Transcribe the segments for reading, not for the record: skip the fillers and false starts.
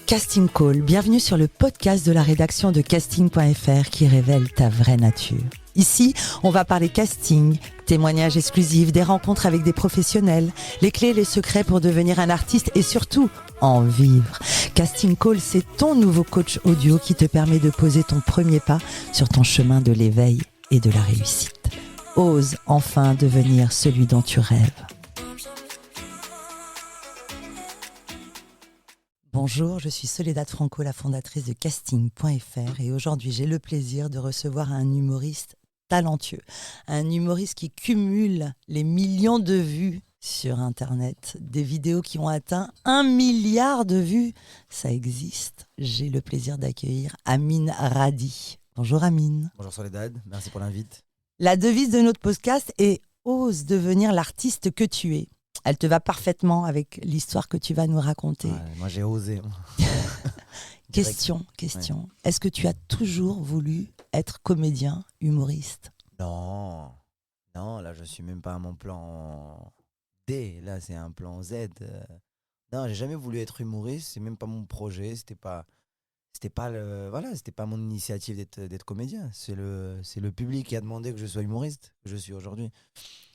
Casting Call, bienvenue sur le podcast de la rédaction de casting.fr qui révèle ta vraie nature. Ici, on va parler casting, témoignages exclusifs, des rencontres avec des professionnels, les clés et les secrets pour devenir un artiste et surtout en vivre. Casting Call, c'est ton nouveau coach audio qui te permet de poser ton premier pas sur ton chemin de l'éveil et de la réussite. Ose enfin devenir celui dont tu rêves. Bonjour, je suis Soledad Franco, la fondatrice de casting.fr et aujourd'hui j'ai le plaisir de recevoir un humoriste talentueux, un humoriste qui cumule les millions de vues sur Internet, des vidéos qui ont atteint 1 milliard de vues, ça existe. J'ai le plaisir d'accueillir Amine Radi. Bonjour Amine. Bonjour Soledad, merci pour l'invite. La devise de notre podcast est « Ose devenir l'artiste que tu es ». Elle te va parfaitement avec l'histoire que tu vas nous raconter. Ouais, moi j'ai osé. Question. Ouais. Est-ce que tu as toujours voulu être comédien, humoriste ? Non, là je suis même pas à mon plan D, là c'est un plan Z. Non, j'ai jamais voulu être humoriste, c'est même pas mon projet, c'était pas mon initiative d'être comédien. C'est le public qui a demandé que je sois humoriste, que je suis aujourd'hui.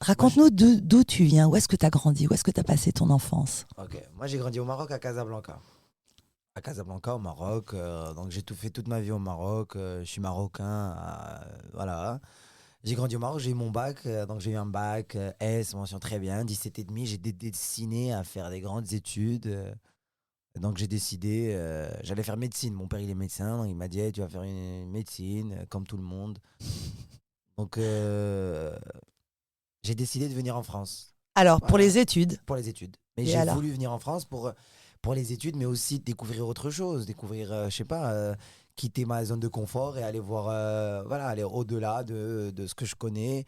Raconte-nous d'où tu viens, où est-ce que tu as grandi, où est-ce que tu as passé ton enfance ? Ok, moi j'ai grandi au Maroc, à Casablanca. À Casablanca, au Maroc, donc j'ai fait toute ma vie au Maroc, je suis marocain, voilà. J'ai grandi au Maroc, j'ai eu mon bac, donc j'ai eu un bac S, mention très bien, 17,5, j'ai destiné à faire des grandes études. Donc j'ai décidé, j'allais faire médecine. Mon père il est médecin, donc il m'a dit hey, tu vas faire une médecine comme tout le monde. Donc j'ai décidé de venir en France. Alors, Voilà. pour les études ? Pour les études. Mais Et j'ai alors voulu venir en France pour les études, mais aussi découvrir autre chose, découvrir, je sais pas, quitter ma zone de confort et aller voir, aller au-delà de ce que je connais.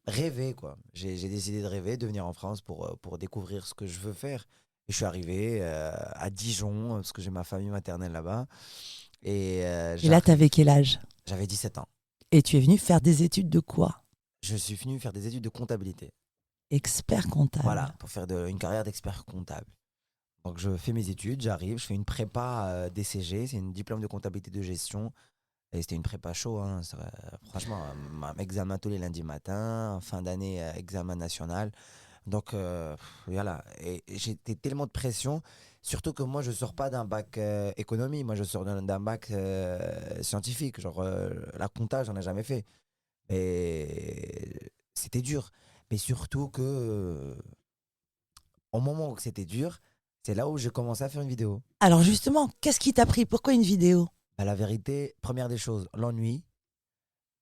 Rêver quoi. J'ai décidé de rêver, de venir en France pour découvrir ce que je veux faire. Et je suis arrivé à Dijon, parce que j'ai ma famille maternelle là-bas. Et là, tu avais quel âge ? J'avais 17 ans. Et tu es venu faire des études de quoi ? Je suis venu faire des études de comptabilité. Expert comptable. Voilà, pour faire une carrière d'expert comptable. Donc je fais mes études, j'arrive, je fais une prépa DCG, c'est une diplôme de comptabilité de gestion. Et c'était une prépa chaud, hein. Franchement, examen tous les lundis matin, fin d'année, examen national. Donc voilà, et j'étais tellement de pression, surtout que moi je sors pas d'un bac économie, moi je sors d'un bac scientifique, genre la compta j'en ai jamais fait. Et c'était dur, mais surtout que au moment où c'était dur, c'est là où j'ai commencé à faire une vidéo. Alors justement, qu'est-ce qui t'a pris ? Pourquoi une vidéo ? Bah, la vérité, première des choses, l'ennui.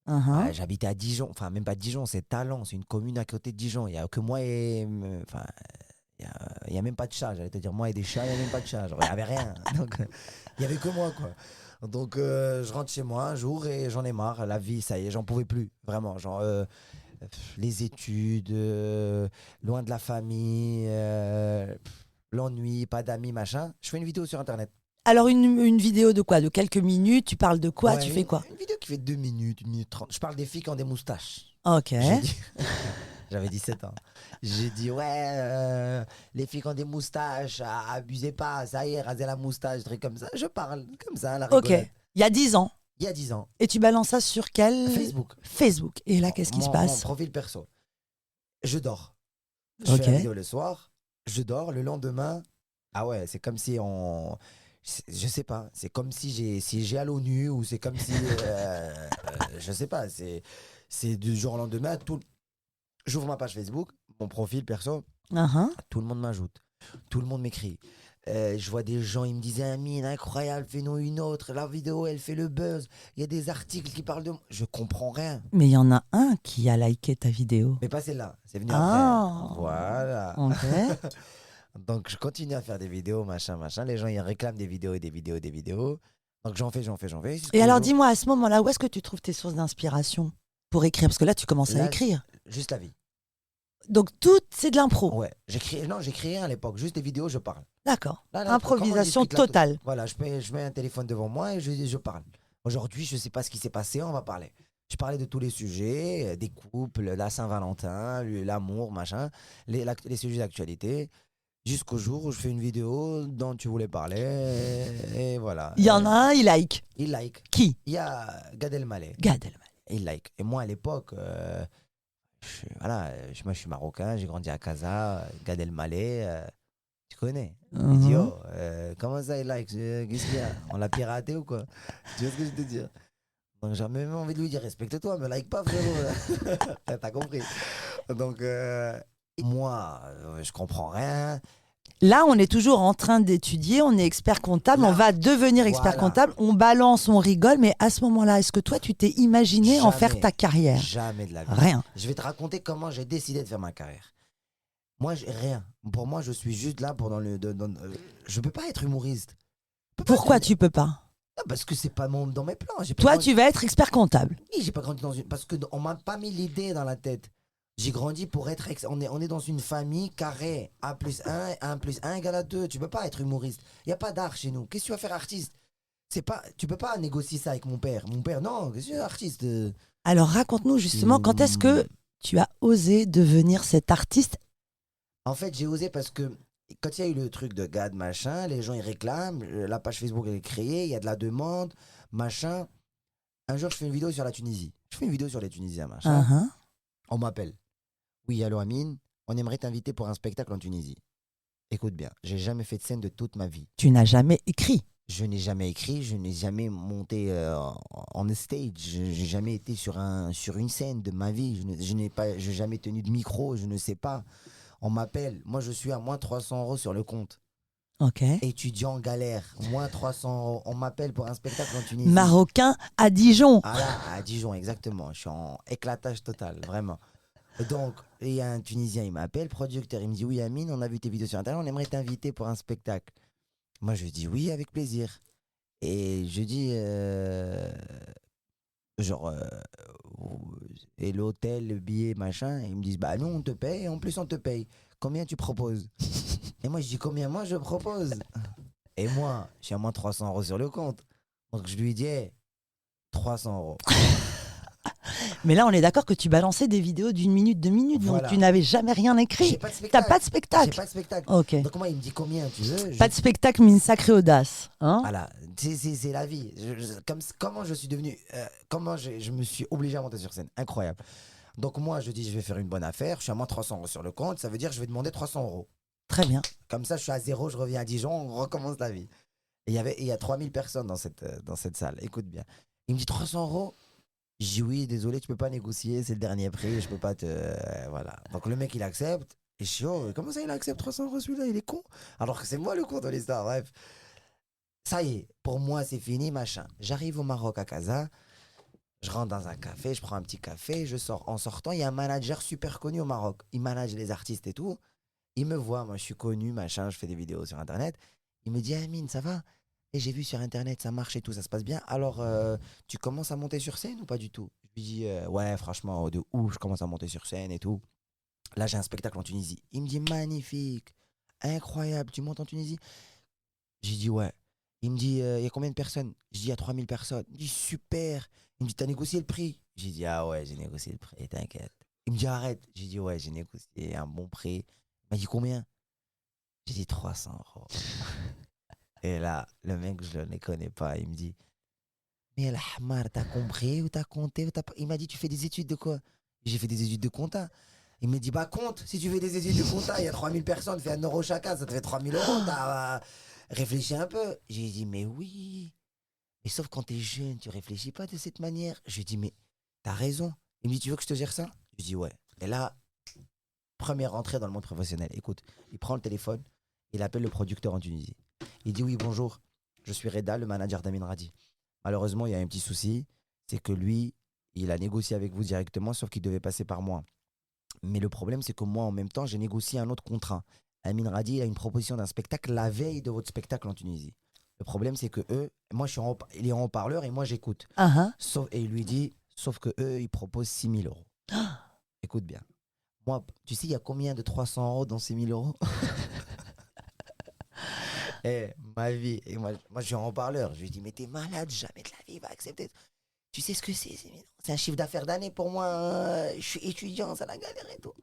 Uh-huh. J'habitais à Dijon, enfin même pas Dijon, c'est Talent, c'est une commune à côté de Dijon. Il n'y a que moi et. Enfin, il y a même pas de chat, j'allais te dire moi et des chats, il n'y a même pas de chat. Genre, il n'y avait rien. Donc, il n'y avait que moi, quoi. Donc, je rentre chez moi un jour et j'en ai marre. La vie, ça y est, j'en pouvais plus, vraiment. Genre, les études, loin de la famille, l'ennui, pas d'amis, machin. Je fais une vidéo sur Internet. Alors, une vidéo de quoi ? De quelques minutes ? Tu parles de quoi ? Ouais, Tu fais quoi ? Une vidéo qui fait 2 minutes, 1 minute 30. Je parle des filles qui ont des moustaches. Ok. J'avais 17 ans. J'ai dit, ouais, les filles qui ont des moustaches, abusez pas, ça y est, rasez la moustache, truc comme ça. Je parle comme ça, à la rigolade. Ok. Il y a 10 ans. Il y a 10 ans. Et tu balances ça sur quel ? Facebook. Et là, qu'est-ce qui se passe ? Mon profil perso. Je dors. Je Ok. fais la vidéo le soir, je dors, le lendemain, ah ouais, c'est comme si je sais pas, c'est comme si j'ai à l'ONU ou c'est comme si je sais pas, c'est du jour au lendemain, j'ouvre ma page Facebook, mon profil perso, Uh-huh. tout le monde m'ajoute, tout le monde m'écrit. Je vois des gens, ils me disaient Amine, incroyable, fais-nous une autre, la vidéo elle fait le buzz, il y a des articles qui parlent de moi, je comprends rien. Mais il y en a un qui a liké ta vidéo. Mais pas celle-là, c'est venu Ah. après. Voilà. Ok. Donc je continue à faire des vidéos, machin. Les gens ils réclament des vidéos. Donc j'en fais. Et alors, dis-moi, à ce moment-là, où est-ce que tu trouves tes sources d'inspiration pour écrire ? Parce que là, tu commences à écrire. Juste la vie. Donc, tout, c'est de l'impro. Ouais. J'écris rien à l'époque, juste des vidéos, je parle. D'accord. Là, Improvisation comment on discute, là, totale. voilà, je mets un téléphone devant moi et je parle. Aujourd'hui, je sais pas ce qui s'est passé, on va parler. Je parlais de tous les sujets, des couples, la Saint-Valentin, l'amour, machin, les sujets d'actualité, jusqu'au jour où je fais une vidéo dont tu voulais parler, et voilà. Il y en a un, il like. Il like. Qui? Il y a Gad Elmaleh. Gad Elmaleh. Il like. Et moi, à l'époque, voilà, moi, je suis marocain, j'ai grandi à Casa, Gad Elmaleh, tu connais. Il dit, oh, comment ça, il like? Qu'est-ce qu'il y a? On l'a piraté ou quoi? Tu vois ce que je veux te dire? Donc j'ai même envie de lui dire, respecte-toi, me like pas, frérot. T'as compris. Donc, moi, je comprends rien. Là, on est toujours en train d'étudier, on est expert comptable, Là, on va devenir expert voilà. comptable, on balance, on rigole, mais à ce moment-là, est-ce que toi, tu t'es imaginé en faire ta carrière? Jamais de la vie. Rien. Je vais te raconter comment j'ai décidé de faire ma carrière. Moi, rien. Pour moi, je suis juste là pour je peux pas être humoriste. Pourquoi tu peux pas? Non, parce que c'est pas dans mes plans. Toi, tu vas être expert comptable. Oui, j'ai pas grandi dans une. Parce qu'on m'a pas mis l'idée dans la tête. J'ai grandi pour être. On est dans une famille carrée. A plus 1, 1 plus 1 égale à 2. Tu peux pas être humoriste. Il n'y a pas d'art chez nous. Qu'est-ce que tu vas faire artiste? Tu peux pas négocier ça avec mon père. Mon père, non, qu'est-ce que tu es artiste? Alors, raconte-nous justement, quand est-ce que tu as osé devenir cet artiste? En fait, j'ai osé parce que quand il y a eu le truc de Gad, machin, les gens ils réclament. La page Facebook elle est créée, il y a de la demande, machin. Un jour, je fais une vidéo sur la Tunisie. Je fais une vidéo sur les Tunisiens, machin. Uh-huh. On m'appelle. Oui, allô Amine, on aimerait t'inviter pour un spectacle en Tunisie. Écoute bien, j'ai jamais fait de scène de toute ma vie. Tu n'as jamais écrit. Je n'ai jamais écrit, je n'ai jamais monté en stage, je n'ai jamais été sur une scène de ma vie, je n'ai jamais tenu de micro, je ne sais pas. On m'appelle, moi je suis à moins 300 € sur le compte. Ok. Étudiant galère, moins 300 €. On m'appelle pour un spectacle en Tunisie. Marocain à Dijon. Ah là, à Dijon, exactement. Je suis en éclatage total, vraiment. Et donc, il y a un Tunisien, il m'appelle, producteur, il me dit, oui Amine, on a vu tes vidéos sur Internet, on aimerait t'inviter pour un spectacle. Moi, je dis oui, avec plaisir. Et je dis, genre, et l'hôtel, le billet, machin. Et ils me disent, bah nous, on te paye, et en plus, on te paye. Combien tu proposes? Et moi, je dis, combien moi, je propose? Et moi, j'ai à moins 300 € sur le compte. Donc, je lui dis, hey, 300 €. Mais là, on est d'accord que tu balançais des vidéos d'1 minute, 2 minutes, Voilà. donc tu n'avais jamais rien écrit. J'ai pas de T'as spectacle. pas de spectacle. J'ai pas de spectacle. Ok. Donc, moi, il me dit, combien tu veux? Pas de spectacle, mais une sacrée audace. Hein. Voilà, c'est la vie. Comment je suis devenu. Comment je me suis obligé à monter sur scène. Incroyable. Donc, moi, je dis, je vais faire une bonne affaire. Je suis à moins 300 € sur le compte. Ça veut dire que je vais demander 300 €. Très bien. Comme ça, je suis à zéro. Je reviens à Dijon. On recommence la vie. Et il y a 3000 personnes dans cette salle. Écoute bien. Il me dit 300 €. Je dis oui, désolé, tu peux pas négocier. C'est le dernier prix. Je peux pas te. Voilà. Donc, le mec, il accepte. Et je suis, oh, comment ça, il accepte 300 € celui-là? Il est con. Alors que c'est moi le con de l'histoire. Bref. Ça y est, pour moi, c'est fini, machin. J'arrive au Maroc à Casa, je rentre dans un café, je prends un petit café, je sors. En sortant, il y a un manager super connu au Maroc. Il manage les artistes et tout. Il me voit, moi je suis connu, machin, je fais des vidéos sur Internet. Il me dit, Amine, ça va? Et j'ai vu sur Internet, ça marche et tout, ça se passe bien. Alors, tu commences à monter sur scène ou pas du tout? Je lui dis, ouais, franchement, de ouf, je commence à monter sur scène et tout. Là, j'ai un spectacle en Tunisie. Il me dit, magnifique, incroyable, tu montes en Tunisie? J'ai dit, ouais. Il me dit, il y a combien de personnes? Je dis, il y a 3000 personnes. Il me dit, super. Il me dit, t'as négocié le prix? J'ai dit, ah ouais, j'ai négocié le prix, t'inquiète. Il me dit, arrête. J'ai dit, ouais, j'ai négocié un bon prix. Il m'a dit, combien? J'ai dit, 300 €. Et là, le mec, je ne le connais pas. Il me dit, mais El Hamar, t'as compris ou t'as compté ou t'as pas... Il m'a dit, tu fais des études de quoi? J'ai fait des études de compta. Il me dit, bah compte, si tu fais des études de compta, il y a 3000 personnes, fais 1 € chacun, ça te fait 3000 €. T'as réfléchi un peu. J'ai dit, mais oui. Mais sauf quand t'es jeune, tu réfléchis pas de cette manière. Je lui dis, mais t'as raison. Il me dit, tu veux que je te gère ça? Je lui dis, ouais. Et là, première entrée dans le monde professionnel. Écoute, il prend le téléphone, il appelle le producteur en Tunisie. Il dit, oui, bonjour, je suis Reda, le manager d'Amin Radi. Malheureusement, il y a un petit souci, c'est que lui, il a négocié avec vous directement, sauf qu'il devait passer par moi. Mais le problème, c'est que moi, en même temps, j'ai négocié un autre contrat. Amin Radi, il a une proposition d'un spectacle la veille de votre spectacle en Tunisie. Le problème, c'est que eux, moi, il est en haut-parleur et moi, j'écoute. Et il lui dit, sauf que eux, ils proposent 6 000 €. Écoute bien. Moi, tu sais, il y a combien de 300 € dans 6 000 €? Ma vie. Et moi, je suis en haut-parleur. Je lui dis, mais t'es malade, jamais de la vie, il va accepter. Tu sais ce que c'est? C'est un chiffre d'affaires d'année pour moi. Je suis étudiant, ça la galère et tout.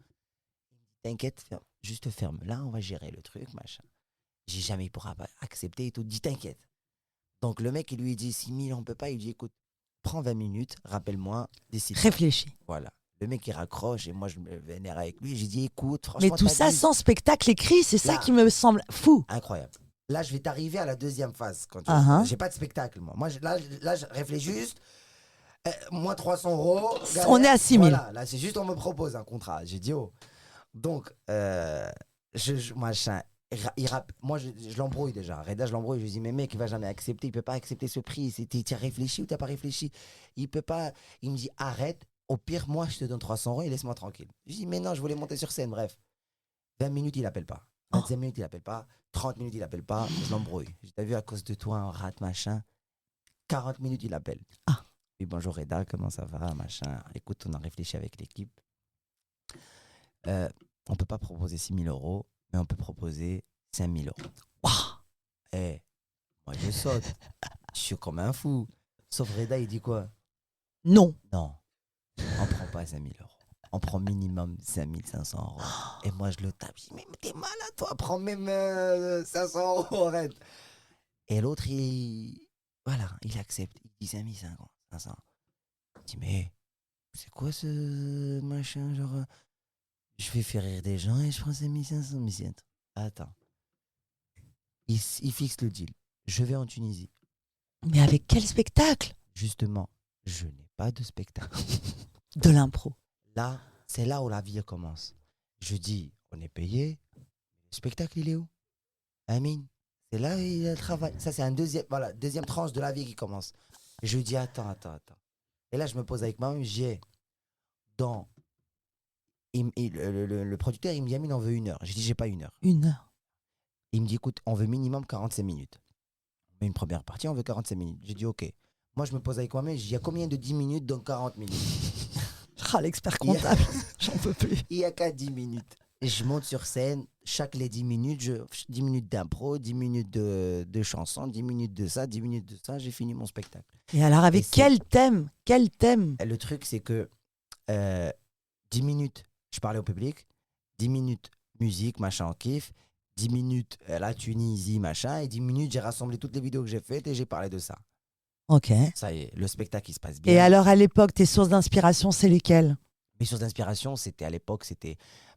T'inquiète, ferme. Juste ferme. Là, on va gérer le truc, machin. J'ai jamais il pourra pas accepter et tout. Dis t'inquiète. Donc le mec, il lui dit 6 000, on peut pas. Il dit écoute, prends 20 minutes, rappelle-moi, décide. Réfléchis. Voilà. Le mec, il raccroche et moi, je me vénère avec lui. J'ai dit écoute, Mais franchement, tout ça t'abuses. sans spectacle écrit, c'est ça Là. qui me semble fou. Incroyable. Là, je vais t'arriver à la deuxième phase. Quand j'ai pas de spectacle, moi. Là, je réfléchis juste. Moi, 300 euros. Galère. On est à 6 000. Voilà, là, c'est juste, on me propose un contrat. J'ai dit, oh. Donc, machin. Moi, je l'embrouille déjà. Reda, je l'embrouille. Je lui dis, mais mec, il va jamais accepter. Il peut pas accepter ce prix. Tu as réfléchi ou t'as pas réfléchi? Il peut pas. Il me dit, arrête. Au pire, moi, je te donne 300 euros et laisse-moi tranquille. Je dis, mais non, je voulais monter sur scène. Bref. 20 minutes, il appelle pas. 25 minutes, il appelle pas. 30 minutes, il appelle pas. Je l'embrouille. T'as vu, à cause de toi, on rate, machin. 40 minutes, il appelle. Ah. Oui, bonjour Reda, comment ça va, machin. Écoute, on a réfléchi avec l'équipe. On peut pas proposer 6 000 euros, mais on peut proposer 5 000 euros. Wow. Moi, je saute. Je suis comme un fou. Sauf Reda, il dit quoi? Non. Non, on prend pas 5 000 euros. On prend minimum 5 500 euros. Et moi, je le tape. Je dis, mais t'es malade, toi, prends même 500 euros, arrête. Et l'autre, il accepte. Il dit 5 500. Je dis, mais c'est quoi ce machin, genre, je vais faire rire des gens et je prends 5 500. Mais attends. Il fixe le deal. Je vais en Tunisie. Mais avec quel spectacle? Justement, je n'ai pas de spectacle. De l'impro. Là, c'est là où la vie commence. Je dis, on est payé. Le spectacle, il est où? Amine. C'est là où il y a le travail. Ça, c'est deuxième tranche de la vie qui commence. Je dis, attends. Et là, je me pose avec moi-même, le producteur, il me dit, Amine, on veut 1 heure. J'ai dit, j'ai pas 1 heure. 1 heure. Il me dit, écoute, on veut minimum 45 minutes. Mais une première partie, on veut 45 minutes. J'ai dit, ok. Moi, je me pose avec moi-même, je dis, il y a combien de 10 minutes dans 40 minutes? L'expert comptable, j'en peux plus. Il y a qu'à 10 minutes. Et je monte sur scène, les 10 minutes, 10 minutes d'impro, 10 minutes de chansons, 10 minutes de ça, 10 minutes de ça, j'ai fini mon spectacle. Et alors, avec quel thème? Le truc, c'est que 10 minutes, je parlais au public, 10 minutes musique, machin, on kiffe, 10 minutes la Tunisie, machin, et 10 minutes, j'ai rassemblé toutes les vidéos que j'ai faites et j'ai parlé de ça. Ok. Ça y est, le spectacle, il se passe bien. Et alors, à l'époque, tes sources d'inspiration, c'est lesquelles? Mes sources d'inspiration, c'était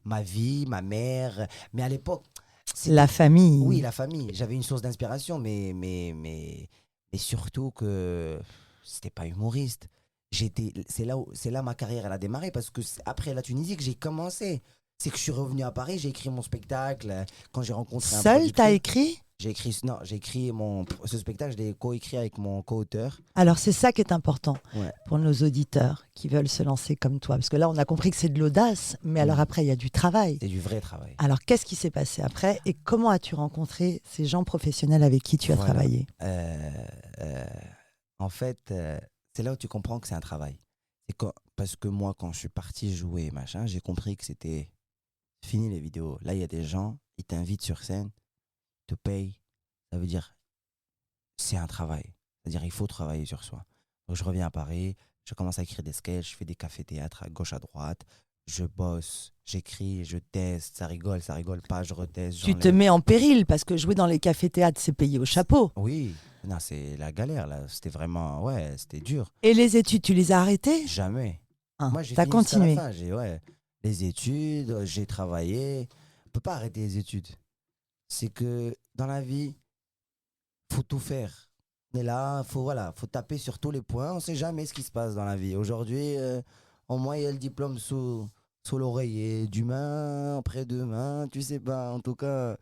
ma vie, ma mère. Mais à l'époque, la famille. Oui, la famille. J'avais une source d'inspiration, mais surtout que c'était pas humoriste. C'est là ma carrière elle a démarré parce que c'est après la Tunisie que j'ai commencé. C'est que je suis revenu à Paris, j'ai écrit mon spectacle quand j'ai rencontré un Seul, t'as producteur. écrit? J'ai écrit ce spectacle, je l'ai co-écrit avec mon co-auteur. Alors, c'est ça qui est important Ouais. pour nos auditeurs qui veulent se lancer comme toi. Parce que là, on a compris que c'est de l'audace, mais alors après, il y a du travail. C'est du vrai travail. Alors, qu'est-ce qui s'est passé après et comment as-tu rencontré ces gens professionnels avec qui tu as travaillé? En fait, c'est là où tu comprends que c'est un travail. Parce que moi, quand je suis parti jouer, machin, j'ai compris que c'était fini les vidéos. Là, il y a des gens, ils t'invitent sur scène, te payent. Ça veut dire, c'est un travail. C'est-à-dire, il faut travailler sur soi. Donc, je reviens à Paris, je commence à écrire des sketchs, je fais des cafés-théâtres à gauche, à droite. Je bosse, j'écris, je teste, ça rigole pas, je reteste. Tu te mets en péril parce que jouer dans les cafés-théâtres, c'est payé au chapeau. Oui, non, c'est la galère là. C'était vraiment, c'était dur. Et les études, tu les as arrêtées? Jamais. Moi, j'ai t'as fini jusqu'à la continué. fin. Les études, j'ai travaillé. On peut pas arrêter les études. C'est que dans la vie, faut tout faire. Mais là, faut taper sur tous les points. On sait jamais ce qui se passe dans la vie. Aujourd'hui, au moins, il y a le diplôme sous l'oreiller. Demain, après-demain, tu sais pas. En tout cas,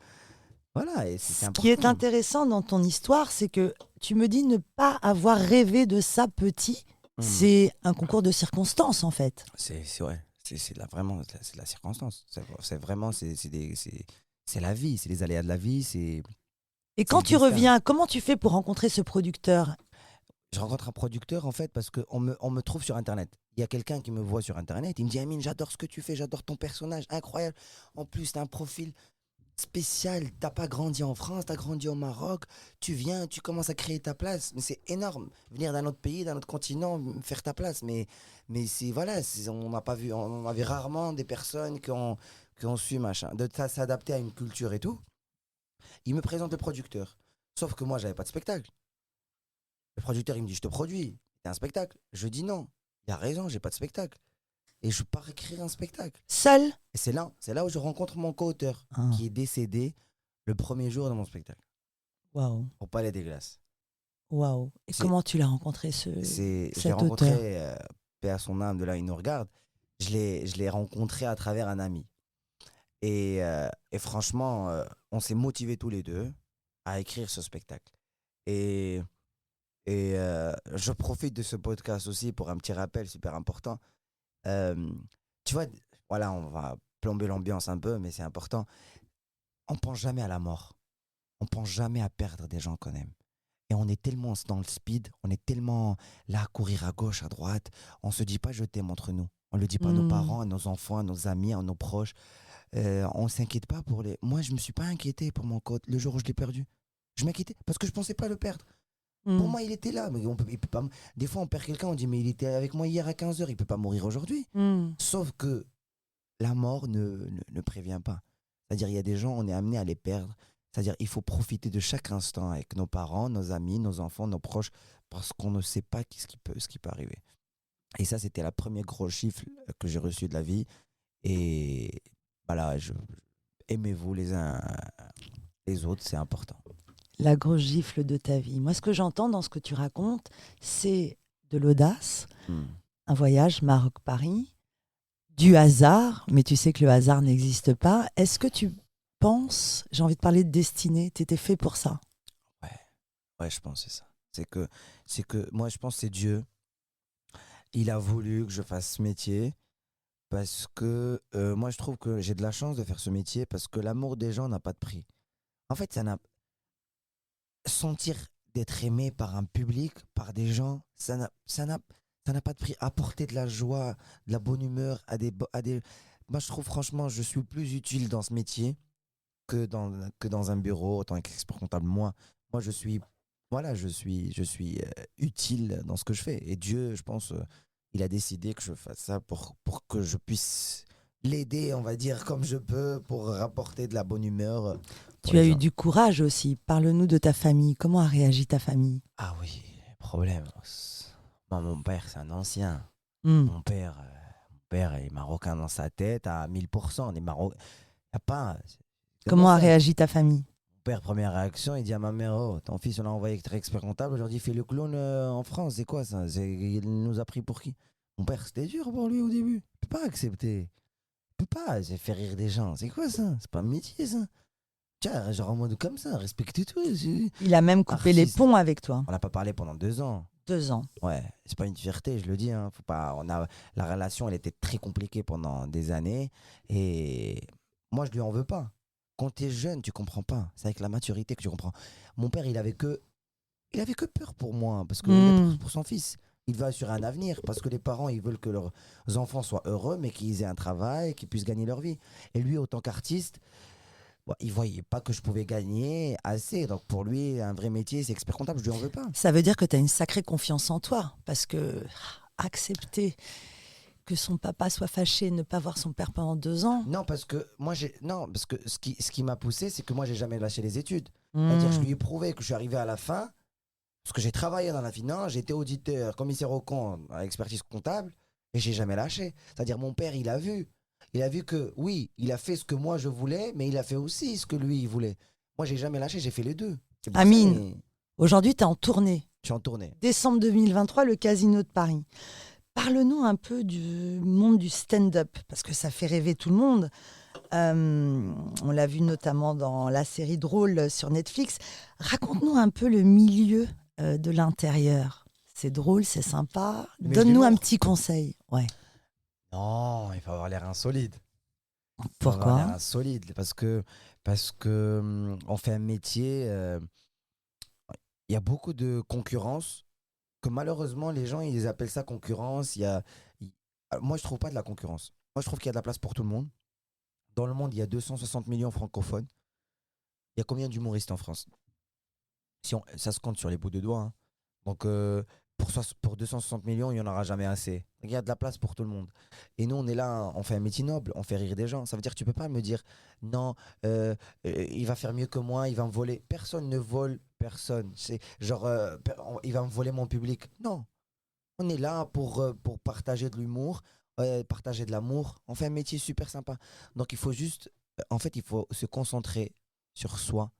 voilà. Et c'est important. Ce qui est intéressant dans ton histoire, c'est que tu me dis ne pas avoir rêvé de ça petit. C'est un concours de circonstances, en fait. C'est vraiment c'est la circonstance. C'est vraiment c'est la vie, c'est les aléas de la vie. Et quand tu reviens, comment tu fais pour rencontrer ce producteur? Je rencontre un producteur en fait parce qu'on me trouve sur Internet. Il y a quelqu'un qui me voit sur Internet, il me dit Amine, j'adore ce que tu fais, j'adore ton personnage, incroyable. En plus, tu as un profil spécial. T'as pas grandi en France, t'as grandi au Maroc. Tu viens, tu commences à créer ta place. Mais c'est énorme. Venir d'un autre pays, d'un autre continent, faire ta place. Mais c'est voilà, on n'a pas vu, on avait rarement des personnes qui ont su machin, s'adapter à une culture et tout. Il me présente le producteur. Sauf que moi, j'avais pas de spectacle. Le producteur, il me dit, je te produis. C'est un spectacle. Je dis non. Il a raison, j'ai pas de spectacle. Et je pars écrire un spectacle. Seul? Et c'est là où je rencontre mon co-auteur, Ah, qui est décédé le premier jour de mon spectacle, waouh, au Palais des Glaces. waouh. Et C'est, comment tu l'as rencontré, je l'ai cet auteur? rencontré, paix à son âme, de là il nous regarde. Je l'ai rencontré à travers un ami. Et franchement, on s'est motivés tous les deux à écrire ce spectacle. Et, et je profite de ce podcast aussi pour un petit rappel super important. Euh, Tu vois, voilà, on va plomber l'ambiance un peu, mais c'est important. On pense jamais à la mort. On pense jamais à perdre des gens qu'on aime. Et on est tellement dans le speed, on est tellement là à courir à gauche, à droite. On se dit pas je t'aime entre nous. On le dit pas à nos Hmm, parents, à nos enfants, à nos amis, à nos proches. On s'inquiète pas pour les. Moi, je me suis pas inquiété pour mon coach le jour où je l'ai perdu. Je m'inquiétais parce que je pensais pas le perdre. Pour hmm, moi, il était là. Mais il peut pas. Des fois, on perd quelqu'un, on dit mais il était avec moi hier à 15 h, il peut pas mourir aujourd'hui. hmm. Sauf que la mort ne prévient pas. C'est-à-dire, il y a des gens, on est amené à les perdre. C'est-à-dire, il faut profiter de chaque instant avec nos parents, nos amis, nos enfants, nos proches, parce qu'on ne sait pas ce qui peut arriver. Et ça, c'était la première gros chiffre que j'ai reçu de la vie. Et voilà, aimez-vous les uns les autres, c'est important. La grosse gifle de ta vie. Moi, ce que j'entends dans ce que tu racontes, c'est de l'audace, Hmm. un voyage Maroc-Paris, du hasard, mais tu sais que le hasard n'existe pas. Est-ce que tu penses, j'ai envie de parler de destinée, tu étais fait pour ça? Ouais, ouais, je pense que c'est ça. C'est que moi, je pense que c'est Dieu. Il a voulu que je fasse ce métier. Parce que moi, je trouve que j'ai de la chance de faire ce métier parce que l'amour des gens n'a pas de prix. En fait, sentir d'être aimé par un public, par des gens, ça n'a pas de prix. Apporter de la joie, de la bonne humeur à des. Moi, je trouve franchement, je suis plus utile dans ce métier que dans un bureau, en tant qu'expert comptable. Moi, voilà, je suis utile dans ce que je fais. Et Dieu, je pense, il a décidé que je fasse ça pour que je puisse l'aider, on va dire, comme je peux, pour rapporter de la bonne humeur pour Tu les as eu gens. du courage aussi. Parle-nous de ta famille. comment a réagi ta famille? Ah oui, problème. Moi, mon père, c'est un ancien. Hmm. Mon père est marocain dans sa tête à 1000%. On est Maroc. Y a pas. C'est exactement Comment a ça. réagi ta famille? Mon père, première réaction, il dit à ma mère, oh, ton fils, on l'a envoyé être expert comptable. Je leur dis, fais le clown en France. C'est quoi ça? Il nous a pris pour qui? Mon père, c'était dur pour lui au début. Il peut pas accepter. Il peut pas. C'est faire rire des gens. C'est quoi ça? C'est pas un métier, ça. Tiens, genre en mode comme ça, respecte tout. Il a même coupé les Artiste. ponts avec toi. On n'a pas parlé pendant 2 ans. 2 ans. Ouais, c'est pas une fierté, je le dis. Hein. Faut pas, la relation, elle était très compliquée pendant des années. Et moi, je lui en veux pas. Quand tu es jeune, tu comprends pas. C'est avec la maturité que tu comprends. Mon père, il avait que peur pour moi, parce qu'il a Hmm. peur pour son fils. Il veut assurer un avenir, parce que les parents, ils veulent que leurs enfants soient heureux, mais qu'ils aient un travail, qu'ils puissent gagner leur vie. Et lui, autant qu'artiste, bon, il voyait pas que je pouvais gagner assez. Donc pour lui, un vrai métier, c'est expert comptable, je lui en veux pas. Ça veut dire que tu as une sacrée confiance en toi. Parce que accepter que son papa soit fâché de ne pas voir son père pendant 2 ans. Non, parce que moi, non, parce que ce qui m'a poussé, c'est que moi, j'ai jamais lâché les études. C'est-à-dire, je Hmm. lui ai prouvé que je suis arrivé à la fin, parce que j'ai travaillé dans la finance, j'étais auditeur, commissaire aux comptes, à expertise comptable, et j'ai jamais lâché. C'est-à-dire, mon père, il a vu. Il a vu que, oui, il a fait ce que moi, je voulais, mais il a fait aussi ce que lui, il voulait. Moi, j'ai jamais lâché, j'ai fait les deux. C'est pour ça que Amine, aujourd'hui, tu es en tournée. je suis en tournée. Décembre 2023, le Casino de Paris. Parle-nous un peu du monde du stand-up, parce que ça fait rêver tout le monde. On l'a vu notamment dans la série Drôle sur Netflix. Raconte-nous un peu le milieu de l'intérieur. C'est drôle, c'est sympa. Mais de Donne-nous un l'humour. petit conseil. Ouais. Non, il faut avoir l'air insolite. Il faut avoir l'air Pourquoi? insolite, parce que on fait un métier, il y a beaucoup de concurrence, que malheureusement, les gens, ils appellent ça concurrence. Moi, je trouve pas de la concurrence. Moi, je trouve qu'il y a de la place pour tout le monde. Dans le monde, il y a 260 millions francophones. Il y a combien d'humoristes en France? Ça se compte sur les bouts de doigts, hein. Donc, pour 260 millions, il n'y en aura jamais assez. Il y a de la place pour tout le monde. Et nous, on est là, on fait un métier noble, on fait rire des gens. Ça veut dire que tu peux pas me dire, non, il va faire mieux que moi, il va me voler. Personne ne vole personne. C'est genre, il va me voler mon public. Non, on est là pour partager de l'humour, partager de l'amour. On fait un métier super sympa. Donc, il faut juste, en fait, il faut se concentrer sur soi.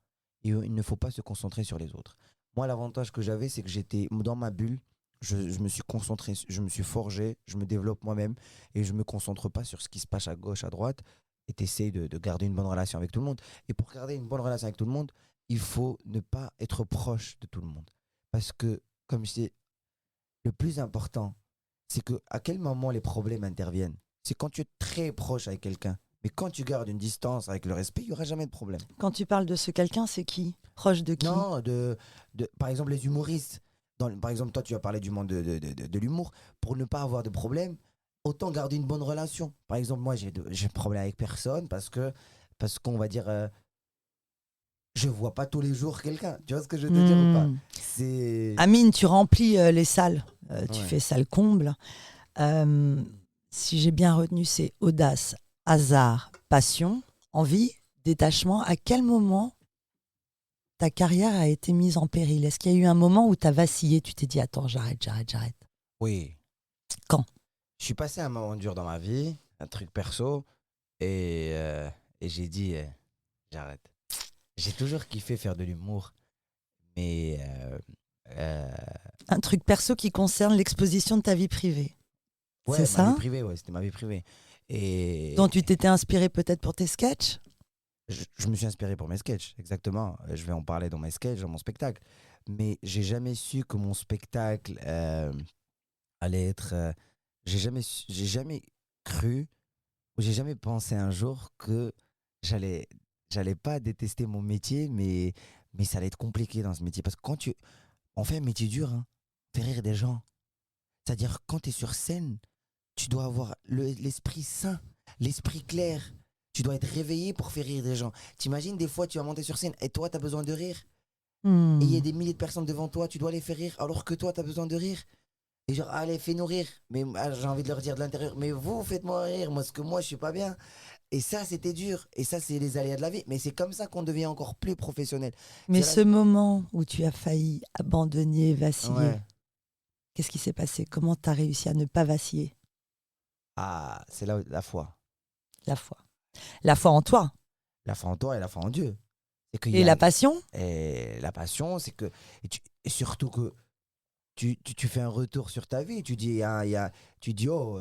Et il ne faut pas se concentrer sur les autres. Moi, l'avantage que j'avais, c'est que j'étais dans ma bulle. Je me suis concentré, je me suis forgé, je me développe moi-même et je me concentre pas sur ce qui se passe à gauche, à droite. Et t'essayes de garder une bonne relation avec tout le monde. Et pour garder une bonne relation avec tout le monde, il faut ne pas être proche de tout le monde. Parce que, comme je dis, le plus important, c'est que à quel moment les problèmes interviennent. C'est quand tu es très proche avec quelqu'un. Mais quand tu gardes une distance avec le respect, il n'y aura jamais de problème. Quand tu parles de ce quelqu'un, c'est qui? Proche de qui? Non, par exemple, les humoristes. Par exemple, toi, tu as parlé du monde de l'humour. Pour ne pas avoir de problème, autant garder une bonne relation. Par exemple, moi, j'ai de problème avec personne parce qu'on va dire, je vois pas tous les jours quelqu'un. Tu vois ce que je veux te dire ou pas? C'est. Amine, tu remplis les salles. Tu Ouais. fais salle comble. Si j'ai bien retenu, c'est audace, hasard, passion, envie, détachement. À quel moment ta carrière a été mise en péril? Est-ce qu'il y a eu un moment où tu as vacillé, tu t'es dit attends, j'arrête? Oui. Quand? Je suis passé un moment dur dans ma vie, un truc perso, et j'ai dit, j'arrête. J'ai toujours kiffé faire de l'humour, mais Un truc perso qui concerne l'exposition de ta vie privée. C'est ouais, ma vie ça? privée, ouais, c'était ma vie privée. Et Dont tu t'étais inspiré peut-être pour tes sketchs? je me suis inspiré pour mes sketchs, exactement. Je vais en parler dans mes sketchs, dans mon spectacle. Mais j'ai jamais su que mon spectacle allait être. J'ai jamais cru, ou j'ai jamais pensé un jour que j'allais, j'allais pas détester mon métier, mais ça allait être compliqué dans ce métier. Parce que on fait un métier dur, hein, faire rire des gens. C'est-à-dire, quand tu es sur scène, tu dois avoir l'esprit sain, l'esprit clair. Tu dois être réveillé pour faire rire des gens. T'imagines, des fois, tu vas monter sur scène et toi, tu as besoin de rire. Et il y a des milliers de personnes devant toi, tu dois les faire rire alors que toi, tu as besoin de rire. Et genre, allez, fais-nous rire. Mais j'ai envie de leur dire de l'intérieur, mais vous, faites-moi rire, parce que moi, je suis pas bien. Et ça, c'était dur. Et ça, c'est les aléas de la vie. Mais c'est comme ça qu'on devient encore plus professionnel. Mais C'est ce moment où tu as failli abandonner, vaciller, Ouais. qu'est-ce qui s'est passé? Comment tu as réussi à ne pas vaciller? Ah, c'est là la foi. La foi. La foi en toi. La foi en toi et la foi en Dieu. C'est qu'il y Et a, la passion? et la passion, c'est que. Et surtout que tu fais un retour sur ta vie. Tu dis, tu dis oh,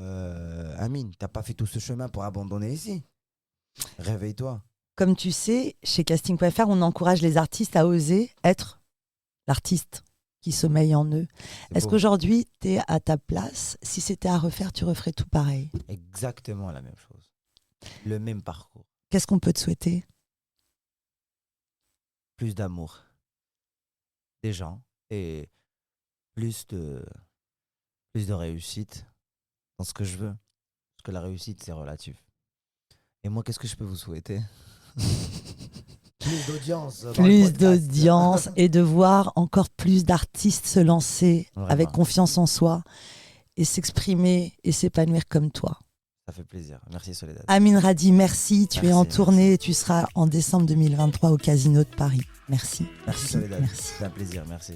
Amine, t'as pas fait tout ce chemin pour abandonner ici. Réveille-toi. Comme tu sais, chez casting.fr, on encourage les artistes à oser être l'artiste qui sommeille en eux. C'est Est-ce beau. qu'aujourd'hui, tu es à ta place? Si c'était à refaire, tu referais tout pareil. Exactement la même chose. Le même parcours. Qu'est-ce qu'on peut te souhaiter? Plus d'amour des gens et plus de, plus de réussite dans ce que je veux. Parce que la réussite, c'est relatif. Et moi, qu'est-ce que je peux vous souhaiter? Plus d'audience dans le Plus podcast. d'audience et de voir encore plus d'artistes se lancer Vraiment. avec confiance en soi et s'exprimer et s'épanouir comme toi. Ça fait plaisir. Merci Soledad. Amine Radi, merci. Tu es Merci, en merci. tournée et tu seras en décembre 2023 au Casino de Paris. Merci. Merci Soledad. Merci. C'est un plaisir. Merci.